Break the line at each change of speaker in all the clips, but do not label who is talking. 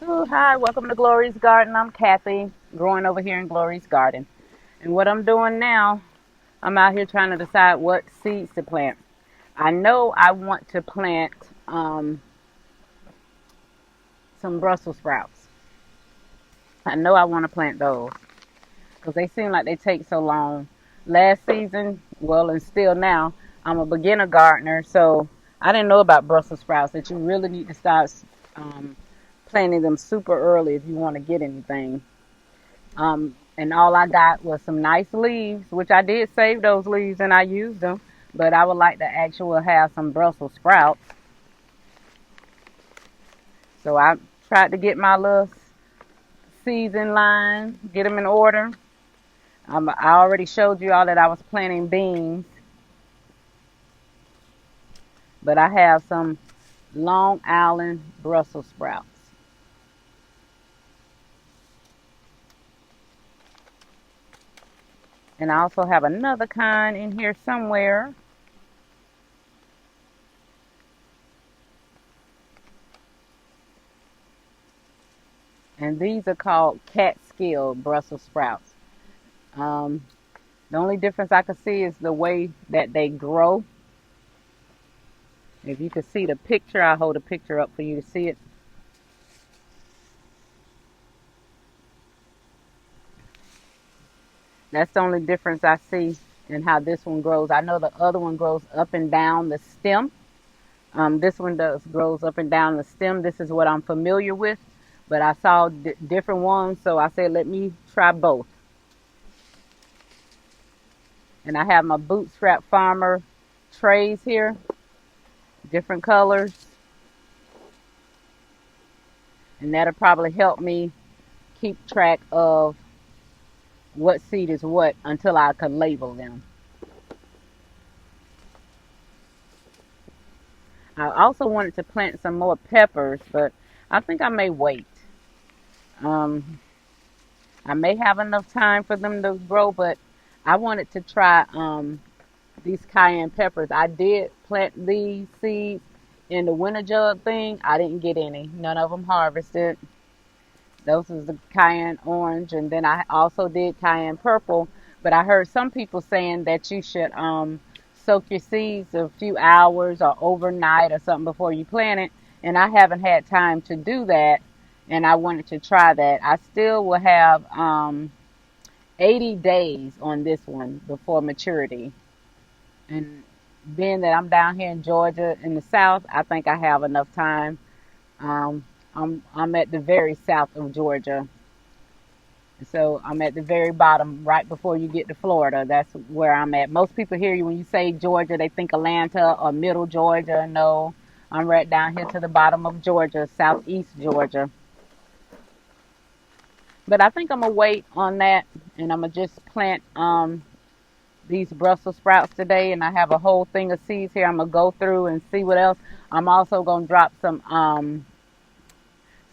Oh, hi, welcome to Glories Garden. I'm Kathy, growing over here in Glories Garden. And what I'm doing now, I'm out here trying to decide what seeds to plant. I know I want to plant some Brussels sprouts. I know I want to plant those because they seem like they take so long. Last season, well, and still now, I'm a beginner gardener, so I didn't know about Brussels sprouts that you really need to start um, planting them super early if you want to get anything. And all I got was some nice leaves, which I did save those leaves and I used them. But I would like to actually have some Brussels sprouts. So I tried to get my little seeds in line, get them in order. I already showed you all that I was planting beans, but I have some Long Island Brussels sprouts. And I also have another kind in here somewhere. And these are called Catskill Brussels sprouts. Um, the only difference I can see is the way that they grow. If you can see the picture, I'll hold a picture up for you to see it. That's the only difference I see in how this one grows. I know the other one grows up and down the stem. This one grows up and down the stem. This is what I'm familiar with, but I saw different ones, so I said let me try both. And I have my Bootstrap Farmer trays here, different colors, and that'll probably help me keep track of what seed is what until I can label them. I also wanted to plant some more peppers, but I think I may wait. Um, I may have enough time for them to grow, but I wanted to try these cayenne peppers. I did plant these seeds in the winter jug thing. I didn't get any. None of them harvested. Those was the cayenne orange, and then I also did cayenne purple. But I heard some people saying that you should soak your seeds a few hours or overnight or something before you plant it. And I haven't had time to do that, and I wanted to try that. I still will have 80 days on this one before maturity. And being that I'm down here in Georgia in the South, I think I have enough time. Um, I'm at the very south of Georgia, so I'm at the very bottom, right before you get to Florida. That's where I'm at. Most people hear you when you say Georgia, they think Atlanta or Middle Georgia. No, I'm right down here to the bottom of Georgia, southeast Georgia. But I think I'm gonna wait on that, and I'm gonna just plant these Brussels sprouts today. And I have a whole thing of seeds here. I'm gonna go through and see what else. I'm also gonna drop some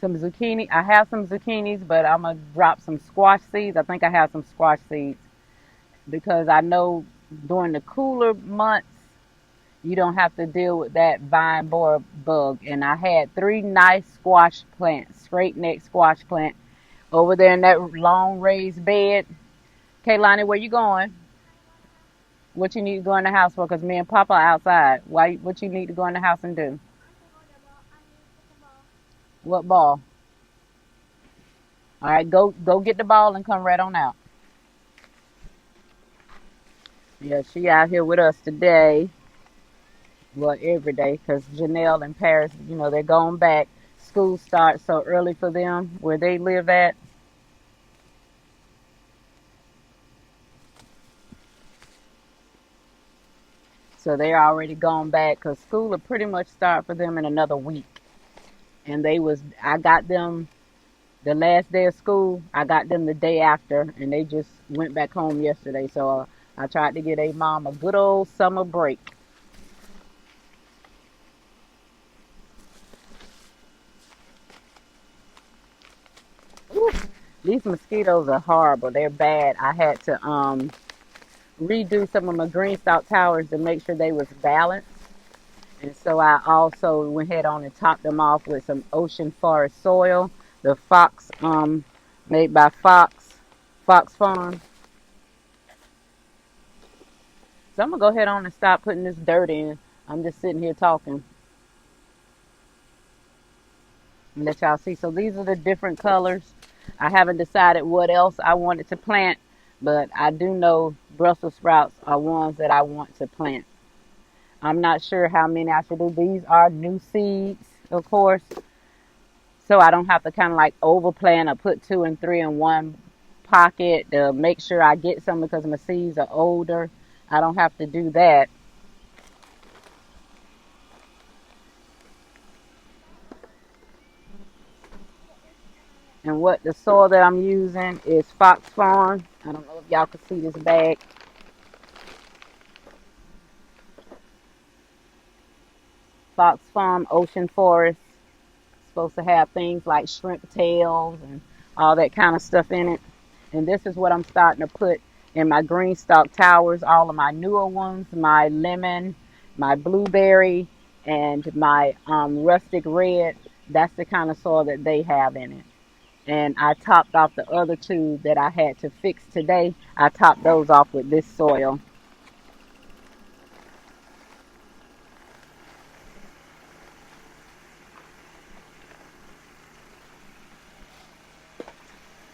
zucchini. I have some zucchinis, but I'm gonna drop some squash seeds. I think I have some squash seeds because I know during the cooler months you don't have to deal with that vine borer bug. And I had three nice squash plants, straight neck squash plant over there in that long raised bed. Kaylani, where you going? What you need to go in the house for? Cause me and Papa are outside. Why? What you need to go in the house and do? What ball? All right, go get the ball and come right on out. Yeah, she out here with us today. Well, every day, because Janelle and Paris, they're going back. School starts so early for them where they live at. So they're already gone back because school will pretty much start for them in another week. And I got them the last day of school. I got them the day after, and they just went back home yesterday. So I tried to get a mom a good old summer break. Ooh, these mosquitoes are horrible. They're bad. I had to redo some of my green stalk towers to make sure they was balanced. And so I also went ahead on and topped them off with some ocean forest soil. the Fox, made by Fox Farm. So I'm gonna go ahead on and stop putting this dirt in. I'm just sitting here talking and let y'all see. So these are the different colors. I haven't decided what else I wanted to plant, but I do know Brussels sprouts are ones that I want to plant. I'm not sure how many I should do. These are new seeds, of course, so I don't have to kind of like overplant or put two and three in one pocket to make sure I get some because my seeds are older. I don't have to do that. And what the soil that I'm using is Fox Farm. I don't know if y'all can see this bag. Fox Farm Ocean Forest. It's supposed to have things like shrimp tails and all that kind of stuff in it. And this is what I'm starting to put in my green stalk towers, all of my newer ones, my lemon, my blueberry, and my rustic red. That's the kind of soil that they have in it. And I topped off the other two that I had to fix today. I topped those off with this soil.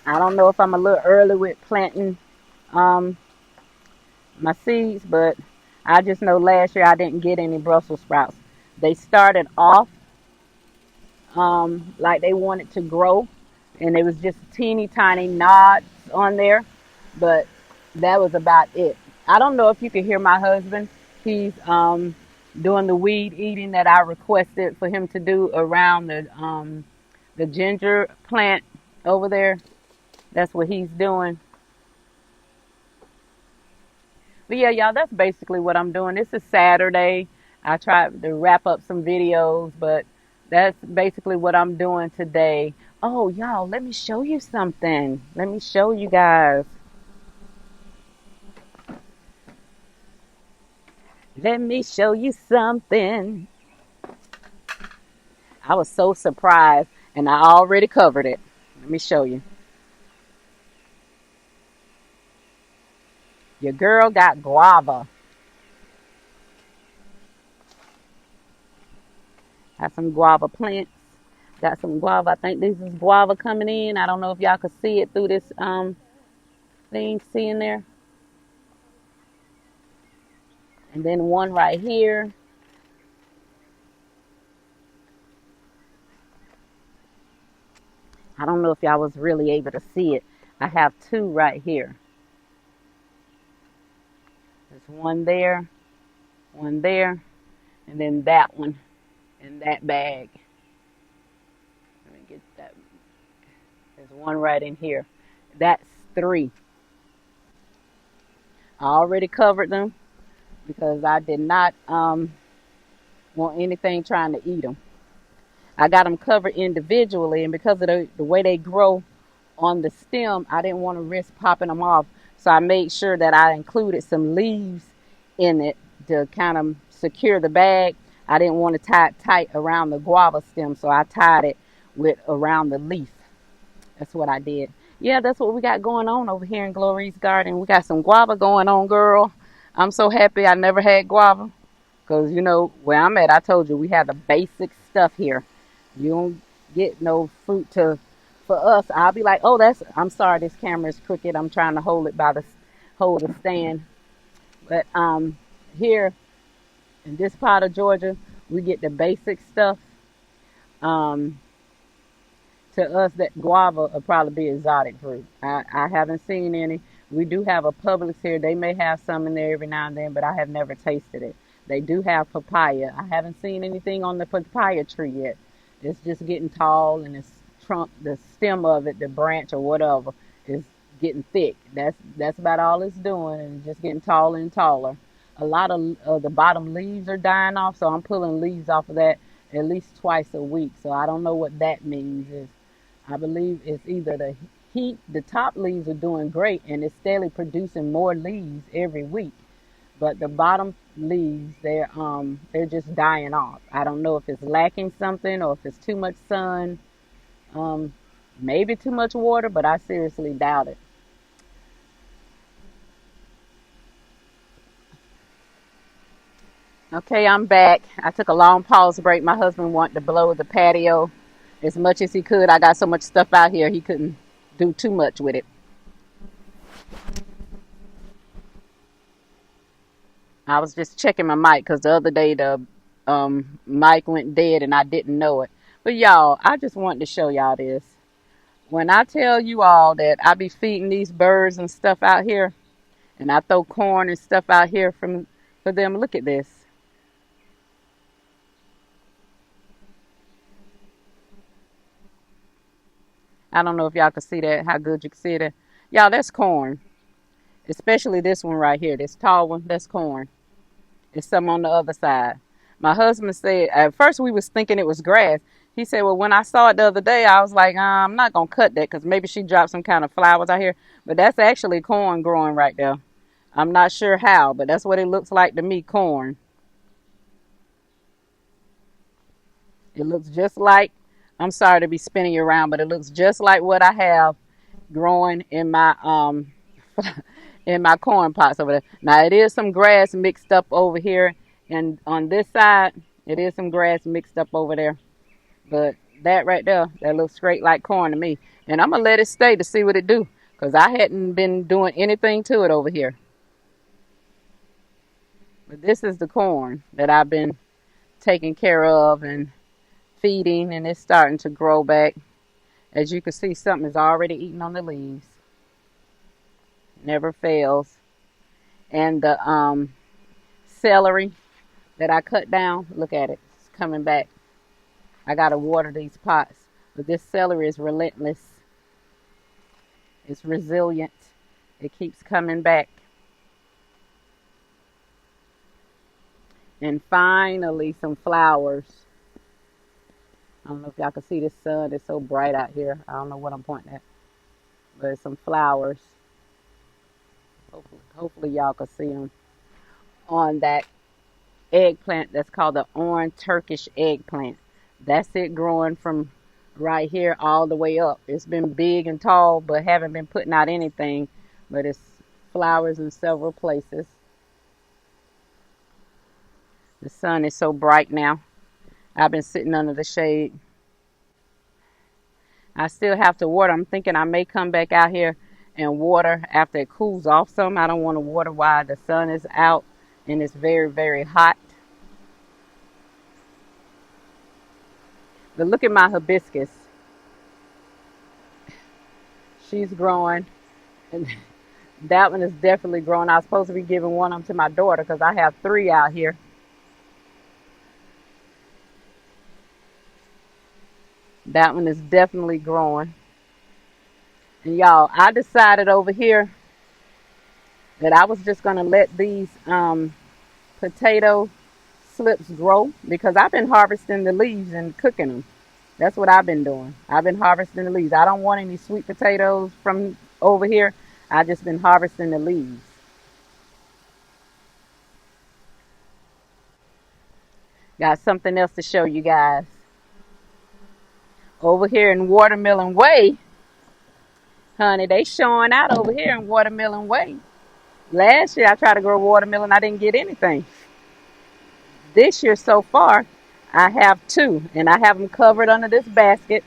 I don't know if I'm a little early with planting um, my seeds, but I just know last year I didn't get any Brussels sprouts. They started off like they wanted to grow, and it was just teeny tiny nods on there, but that was about it. I don't know if you can hear my husband. He's doing the weed eating that I requested for him to do around the ginger plant over there. That's what he's doing. But yeah, y'all, that's basically what I'm doing. This is Saturday. I tried to wrap up some videos, but that's basically what I'm doing today. Oh, y'all, let me show you something. Let me show you guys. Let me show you something. I was so surprised, and I already covered it. Let me show you. Your girl got guava. Got some guava plants. Got some guava. I think this is guava coming in. I don't know if y'all can see it through this thing. See in there? And then one right here. I don't know if y'all was really able to see it. I have two right here. There's one there, and then that one in that bag. Let me get that. There's one right in here. That's three. I already covered them because I did not want anything trying to eat them. I got them covered individually, and because of the way they grow on the stem, I didn't want to risk popping them off. So I made sure that I included some leaves in it to kind of secure the bag. I didn't want to tie it tight around the guava stem, so I tied it with around the leaf. That's what I did. Yeah, that's what we got going on over here in Glories Garden. We got some guava going on, girl. I'm so happy I never had guava. Because, you know, where I'm at, I told you we have the basic stuff here. You don't get no fruit to, for us. I'll be like, oh, I'm sorry, this camera is crooked. I'm trying to hold the stand. But here in this part of Georgia, we get the basic stuff. Um, to us, that guava will probably be exotic fruit. I haven't seen any. We do have a Publix here. They may have some in there every now and then, but I have never tasted it. They do have papaya. I haven't seen anything on the papaya tree yet. It's just getting tall, and its trunk, the stem of it, the branch or whatever, is getting thick. That's about all it's doing, and just getting taller and taller. A lot of the bottom leaves are dying off, so I'm pulling leaves off of that at least twice a week. So I don't know what that means. I believe it's either the heat. The top leaves are doing great, and it's steadily producing more leaves every week. But the bottom leaves, they're just dying off. I don't know if it's lacking something or if it's too much sun. Maybe too much water, but I seriously doubt it. Okay, I'm back. I took a long pause break. My husband wanted to blow the patio as much as he could. I got so much stuff out here, he couldn't do too much with it. I was just checking my mic because the other day the mic went dead and I didn't know it. But y'all, I just wanted to show y'all this. When I tell you all that I be feeding these birds and stuff out here, and I throw corn and stuff out here for them, look at this. I don't know if y'all can see that, how good you can see that. Y'all, that's corn. Especially this one right here, this tall one, that's corn. There's some on the other side. My husband said, at first we was thinking it was grass. He said, well, when I saw it the other day, I was like, I'm not going to cut that because maybe she dropped some kind of flowers out here. But that's actually corn growing right there. I'm not sure how, but that's what it looks like to me, corn. It looks just like, I'm sorry to be spinning you around, but it looks just like what I have growing in my in my corn pots over there. Now it is some grass mixed up over here, and on this side it is some grass mixed up over there. But that right there, that looks straight like corn to me. And I'm gonna let it stay to see what it do, cause I hadn't been doing anything to it over here. But this is the corn that I've been taking care of and feeding, and it's starting to grow back. As you can see, something is already eating on the leaves. Never fails. And the celery that I cut down, look at it, it's coming back. I gotta water these pots. But this celery is relentless. It's resilient. It keeps coming back. And finally, some flowers. I don't know if y'all can see this sun. It's so bright out here. I don't know what I'm pointing at. But it's some flowers. Hopefully y'all can see them on that eggplant that's called the orange Turkish eggplant. That's it growing from right here all the way up. It's been big and tall, but haven't been putting out anything. But it's flowers in several places. The sun is so bright now. I've been sitting under the shade. I still have to water. I'm thinking I may come back out here and water after it cools off some. I don't want to water while the sun is out and it's very, very hot. But look at my hibiscus. She's growing. And that one is definitely growing. I was supposed to be giving one of them to my daughter because I have 3 out here. That one is definitely growing. And y'all, I decided over here that I was just going to let these potato slips grow because I've been harvesting the leaves and cooking them. That's what I've been doing. I've been harvesting the leaves. I don't want any sweet potatoes from over here. I just been harvesting the leaves. Got something else to show you guys. Over here in Watermelon Way, honey, they showing out over here in Watermelon Way. Last year I tried to grow watermelon. I didn't get anything. This year so far, I have 2, and I have them covered under this basket.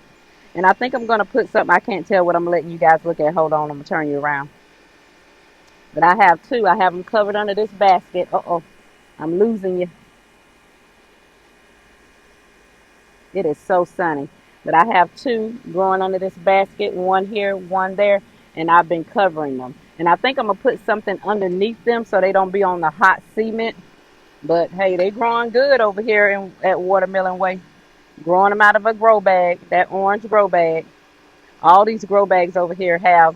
And I think I'm going to put something. I can't tell what I'm letting you guys look at. Hold on, I'm going to turn you around. But I have 2. I have them covered under this basket. Uh-oh, I'm losing you. It is so sunny. But I have 2 growing under this basket, one here, one there, and I've been covering them. And I think I'm going to put something underneath them so they don't be on the hot cement. But hey, they growing good over here at Watermelon Way. Growing them out of a grow bag, that orange grow bag. All these grow bags over here have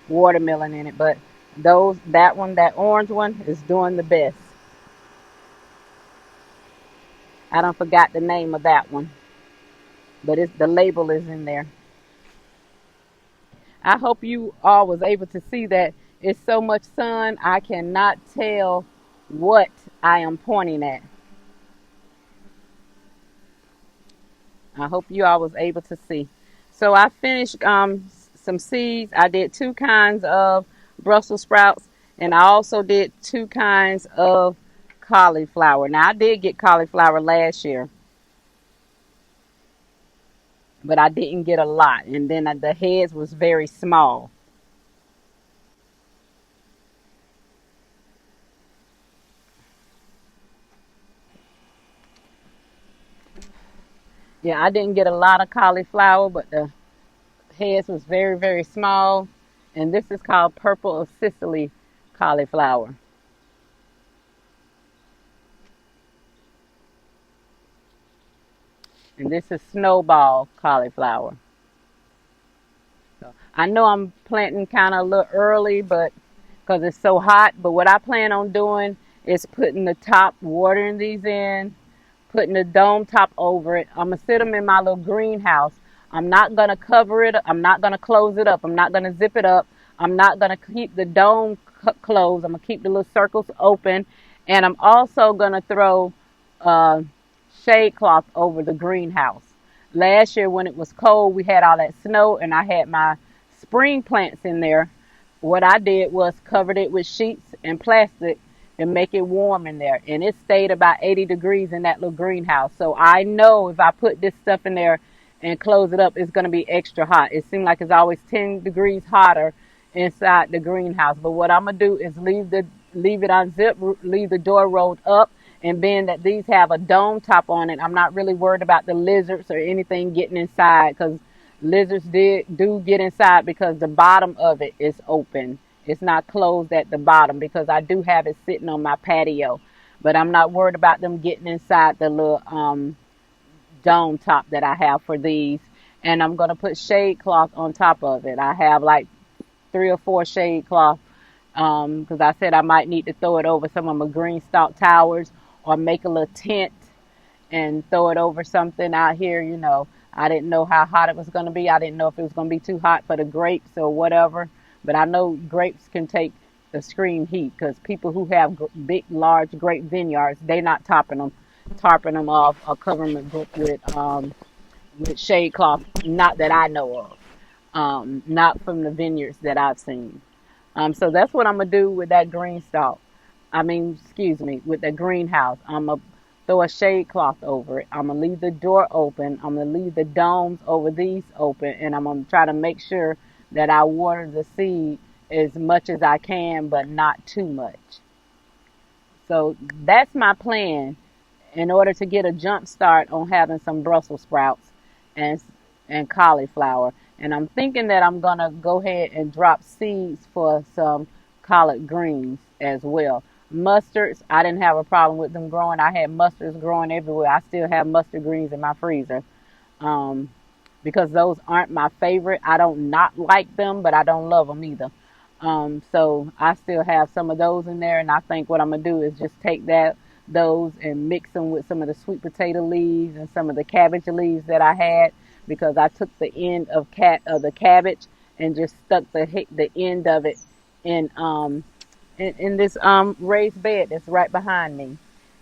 watermelon in it, but that orange one is doing the best. I don't forgot the name of that one, but the label is in there. I hope you all was able to see that. It's so much sun, I cannot tell what I am pointing at. I hope you all was able to see. So I finished some seeds. I did two kinds of Brussels sprouts, and I also did two kinds of cauliflower. Now I did get cauliflower last year, but I didn't get a lot, and then the heads was very small. Yeah, I didn't get a lot of cauliflower, but the heads was very, very small. And this is called purple of Sicily cauliflower. And this is snowball cauliflower. So I know I'm planting kind of a little early, but because it's so hot. But what I plan on doing is putting the top, watering these in, putting the dome top over it. I'm gonna sit them in my little greenhouse. I'm not gonna cover it. I'm not gonna close it up. I'm not gonna zip it up. I'm not gonna keep the dome closed. I'm gonna keep the little circles open, and I'm also gonna throw uh, shade cloth over the greenhouse. Last year when it was cold, we had all that snow, and I had my spring plants in there. What I did was covered it with sheets and plastic and make it warm in there. And it stayed about 80 degrees in that little greenhouse. So I know if I put this stuff in there and close it up, it's going to be extra hot. It seems like it's always 10 degrees hotter inside the greenhouse. But what I'm going to do is leave it unzipped, leave the door rolled up, and being that these have a dome top on it, I'm not really worried about the lizards or anything getting inside, because lizards do get inside because the bottom of it is open. It's not closed at the bottom because I do have it sitting on my patio. But I'm not worried about them getting inside the little dome top that I have for these. And I'm going to put shade cloth on top of it. I have like 3 or 4 shade cloth because I said I might need to throw it over some of my green stalk towers or make a little tent and throw it over something out here. I didn't know how hot it was going to be. I didn't know if it was going to be too hot for the grapes or whatever. But I know grapes can take extreme heat because people who have big, large grape vineyards, they're not tarping them off or covering them with shade cloth. Not that I know of. Not from the vineyards that I've seen. So that's what I'm gonna do with that green stalk. Excuse me, with the greenhouse. I'm gonna throw a shade cloth over it. I'm gonna leave the door open. I'm gonna leave the domes over these open, and I'm gonna try to make sure that I water the seed as much as I can, but not too much. So that's my plan in order to get a jump start on having some Brussels sprouts and cauliflower. And I'm thinking that I'm gonna go ahead and drop seeds for some collard greens as well. Mustards, I didn't have a problem with them growing. I had mustards growing everywhere. I still have mustard greens in my freezer. Um, because those aren't my favorite. I don't not like them, but I don't love them either. So I still have some of those in there, and I think what I'm gonna do is just take those and mix them with some of the sweet potato leaves and some of the cabbage leaves that I had, because I took the end of the cabbage and just stuck the end of it in in this raised bed that's right behind me,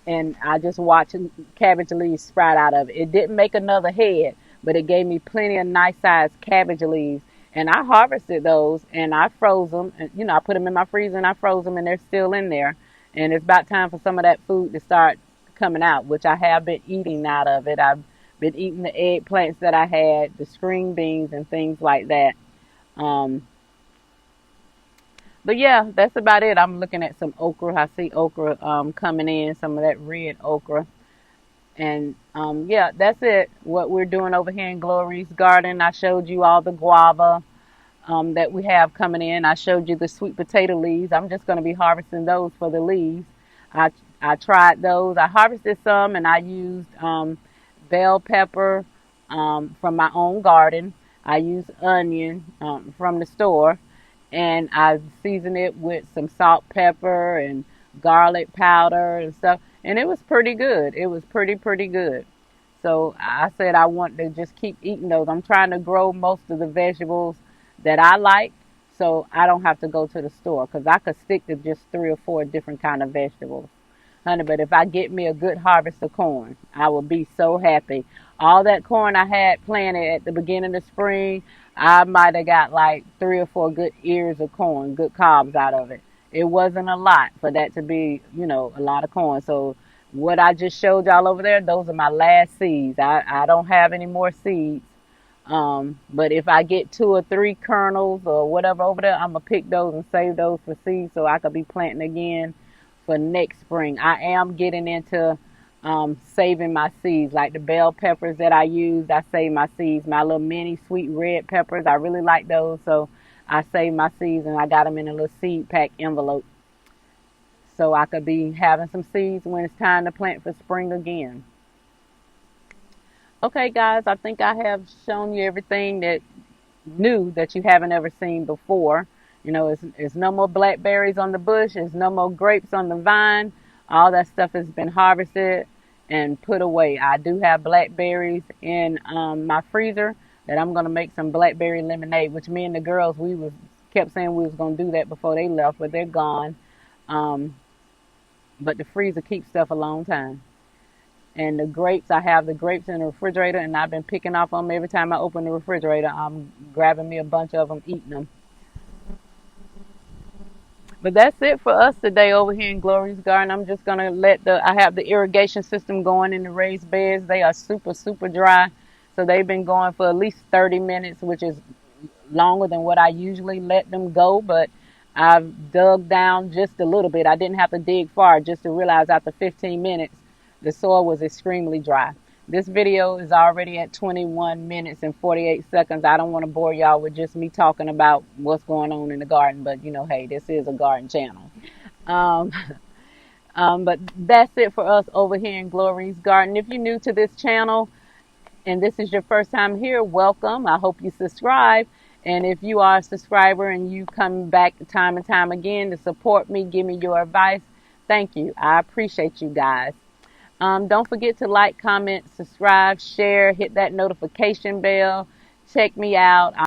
and I just watched cabbage leaves sprout out of it. It didn't make another head, but it gave me plenty of nice sized cabbage leaves. And I harvested those and I froze them. And, I put them in my freezer and I froze them, and they're still in there. And it's about time for some of that food to start coming out, which I have been eating out of it. I've been eating the eggplants that I had, the string beans, and things like that. Um, but yeah, that's about it. I'm looking at some okra. I see okra coming in, some of that red okra. And yeah, that's it. What we're doing over here in Glories Garden. I showed you all the guava that we have coming in. I showed you the sweet potato leaves. I'm just going to be harvesting those for the leaves. I I tried those. I harvested some and I used bell pepper from my own garden. I used onion from the store, and I seasoned it with some salt, pepper, and garlic powder and stuff. And it was pretty good. It was pretty good. So I said I want to just keep eating those. I'm trying to grow most of the vegetables that I like, so I don't have to go to the store because I could stick to just 3 or 4 different kind of vegetables. honey, but if I get me a good harvest of corn, I will be so happy. All that corn I had planted at the beginning of spring, I might have got like 3 or 4 good ears of corn, good cobs out of it. It wasn't a lot for that to be, a lot of corn. So what I just showed y'all over there, those are my last seeds. I don't have any more seeds. But if I get 2 or 3 kernels or whatever over there, I'm gonna pick those and save those for seeds so I could be planting again for next spring. I am getting into saving my seeds, like the bell peppers that I used. I save my seeds. My little mini sweet red peppers, I really like those, so I save my seeds and I got them in a little seed pack envelope so I could be having some seeds when it's time to plant for spring again. Okay, guys, I think I have shown you everything that new that you haven't ever seen before. It's no more blackberries on the bush. There's no more grapes on the vine. All that stuff has been harvested and put away. I do have blackberries in my freezer that I'm gonna make some blackberry lemonade. Which me and the girls kept saying we was gonna do that before they left, but they're gone. Um, but the freezer keeps stuff a long time. And the grapes, I have the grapes in the refrigerator, and I've been picking off them every time I open the refrigerator. I'm grabbing me a bunch of them, eating them. But that's it for us today over here in Glories Garden. I'm just gonna I have the irrigation system going in the raised beds. They are super, super dry. So they've been going for at least 30 minutes, which is longer than what I usually let them go. But I've dug down just a little bit. I didn't have to dig far just to realize after 15 minutes, the soil was extremely dry. This video is already at 21 minutes and 48 seconds. I don't want to bore y'all with just me talking about what's going on in the garden, but hey, this is a garden channel. Um, but that's it for us over here in Glories Garden. If you're new to this channel and this is your first time here, welcome. I hope you subscribe. And if you are a subscriber and you come back time and time again to support me, give me your advice, thank you. I appreciate you guys. Don't forget to like, comment, subscribe, share, hit that notification bell. Check me out.